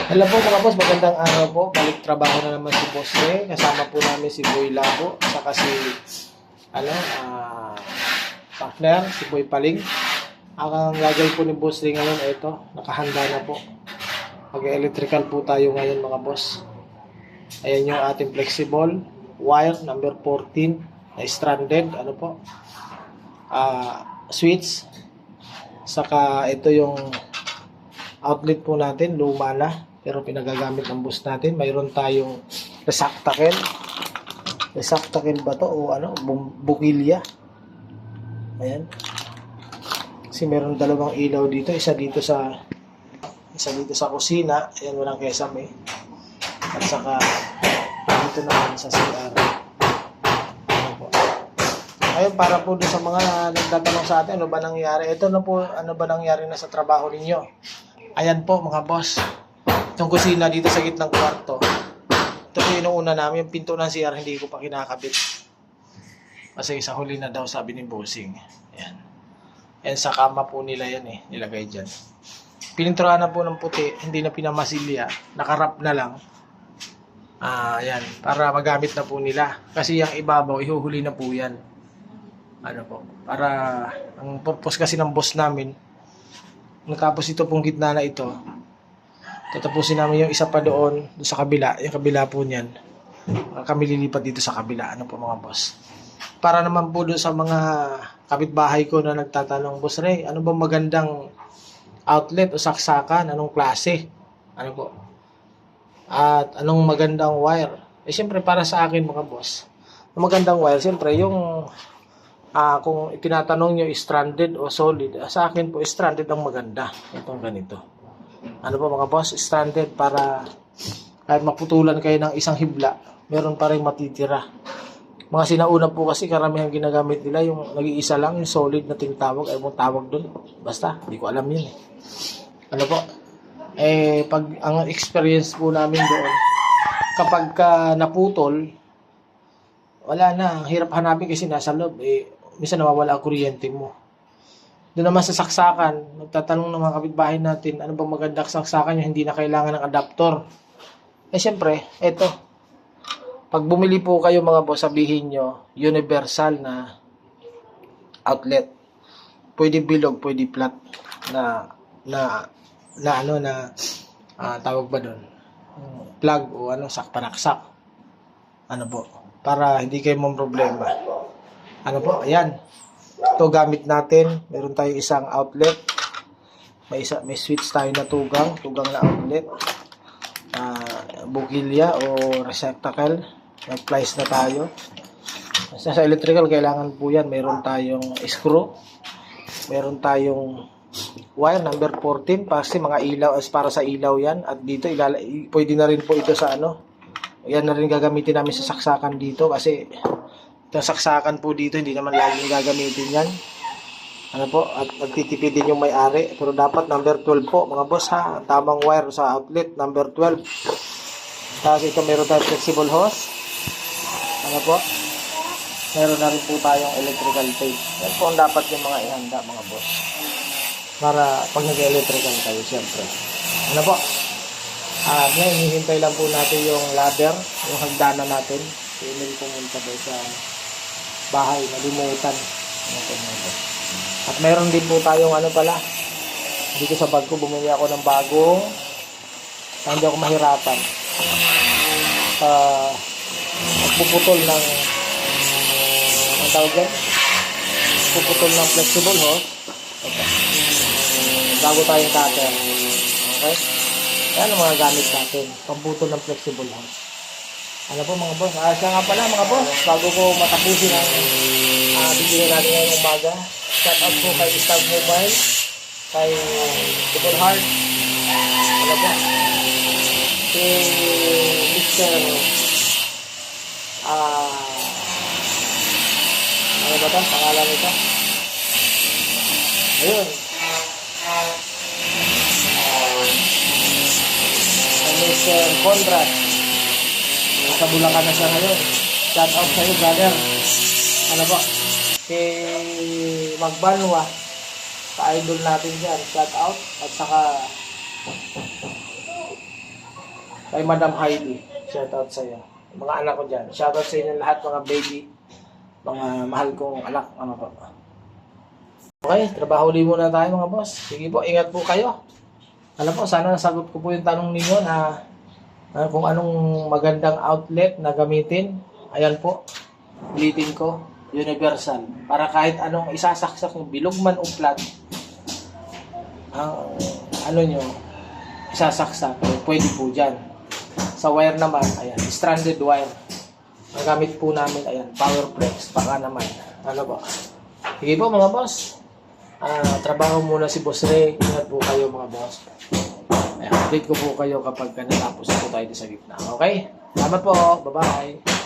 Hello po mga boss, magandang araw po. Balik trabaho na naman si Boss Ray. Kasama po namin si Boy Labo, saka si ano, partner, si Boy Paling. Ang gagawin po ni Boss Ray ngayon, ito, nakahanda na po. Mag-electrical po tayo ngayon mga boss. Ayan yung ating flexible wire number 14 na stranded, ano po, switch. Saka ito yung outlet po natin, luma na, pero pinagagamit ng boss natin. Mayroon tayong resactacle. Resactacle ba to o ano, bukilya. Ayan. Kasi meron dalawang ilaw dito, isa dito sa kusina. Ayan, walang kesame. At saka dito naman sa CR. Ano po. Ayun, para po doon sa mga nagtatanong sa atin, ano ba nangyari? Ito na po, ano ba nangyari na sa trabaho ninyo? Ayan po mga boss. Itong kusina dito sa gitnang kwarto. Ito po yung una namin. Yung pinto ng CR hindi ko pa kinakabit. Kasi sa huli na daw sabi ni Bossing. Ayan. Ayan sa kama po nila yan eh. Nilagay dyan. Pininturahan na po ng puti. Hindi na pinamasilya. Nakarap na lang. Ayan. Para magamit na po nila. Kasi yung ibabaw, ihuhuli na po yan. Ano po. Para, ang purpose kasi ng boss namin, tapos ito pong gitna na ito, tatapusin namin yung isa pa doon sa kabila, yung kabila po niyan. Kami lilipat dito sa kabila, ano po mga boss. Para naman po doon sa mga kapitbahay ko na nagtatanong, Boss Ray, ano ba magandang outlet o saksakan? Anong klase? Ano po? At anong magandang wire? Eh siyempre para sa akin mga boss, ang magandang wire, siyempre yung kung itinatanong nyo stranded o solid, sa akin po stranded ang maganda. Itong ganito. Ano po mga boss? Stranded para kahit maputulan kayo ng isang hibla, meron pa rin matitira. Mga sinauna po kasi karamihan ginagamit nila yung nag-iisa lang, yung solid na tinatawag. Ay mong tawag doon. Basta, hindi ko alam yun eh. Ano po? Pag ang experience po namin doon, kapag naputol, wala na. Hirap hanapin kasi nasa loob. Minsan nawawala ang kuryente mo. Doon naman sa saksakan, nagtatanong ng mga kapitbahay natin, ano bang magandang saksakan yung hindi na kailangan ng adapter? Siyempre, eto. Pag bumili po kayo mga boss, sabihin nyo, universal na outlet. Pwede bilog, pwede flat tawag ba doon? Plug o sakpanaksak. Ano po? Para hindi kayo mong problema. Ano po? Ayan. Ito gamit natin. Meron tayong isang outlet. May switch tayo na tugang na outlet. Bugilya o receptacle. Nag-plies na tayo. Sa electrical, kailangan po yan. Meron tayong screw. Meron tayong wire number 14. Kasi mga ilaw, para sa ilaw yan. At dito, pwede na rin po ito sa yan na rin gagamitin namin sa saksakan dito. Kasi itong saksakan po dito, hindi naman laging gagamitin yan. Ano po, at magtitipid din yung may-ari. Pero dapat number 12 po, mga boss ha. Tamang wire sa outlet, number 12. Tapos ito meron tayong flexible hose. Ano po? Meron na rin po tayong electrical tape. Yan po ang dapat yung mga ihanda, mga boss. Para pag nag-electrical kayo, siyempre. Ano po? Ngayon, hihintay lang po natin yung ladder, yung hagdanan natin. Emil pumunta doon sa bahay, nalimutan. At meron din po tayong dito sa bag ko, bumili ako ng bagong hindi ako mahirapan. Magpuputol ng ang tawag yan? Puputol ng flexible hose. Okay. Bago tayong cutter. Okay? Yan ang mga gamit natin. Pamputol ng flexible hose. Ano po mga boss? Siya nga pala mga boss, bago ko matapusin ang bibigyan natin ngayong umaga, shout out po kay Star Mobile, kay Double Heart, ano po, si Mr. ano ba ito? Pangalan nito? Ayun. Mr. Conrad. Sa Bulacan na siya ngayon. Shout out sa iyo, brother. Ano po? Kay Magbanwa. Ka-idol natin dyan. Shout out. At saka Kay Madam Heidi. Shoutout sa iyo. Mga anak ko dyan. Shoutout sa inyo lahat mga baby. Mga mahal kong anak. Ano po. Okay, trabaho ulit muna tayo mga boss. Sige po, ingat po kayo. Alam po, sana nasagot ko po yung tanong ninyo na kung anong magandang outlet na gamitin. Ayan po, ulitin ko, universal. Para kahit anong isasaksak ng bilog man o flat, ang ano nyo, isasaksak, pwede po dyan. Sa wire naman, ayan, stranded wire. Ang gamit po namin, ayan, power flex, baka naman. Ano po? Sige po mga boss. Trabaho muna si Boss Ray. Ingat po kayo mga boss. Ayan, update ko po kayo kapag natapos po tayo sa gitna. Okay? Salamat po. Bye-bye.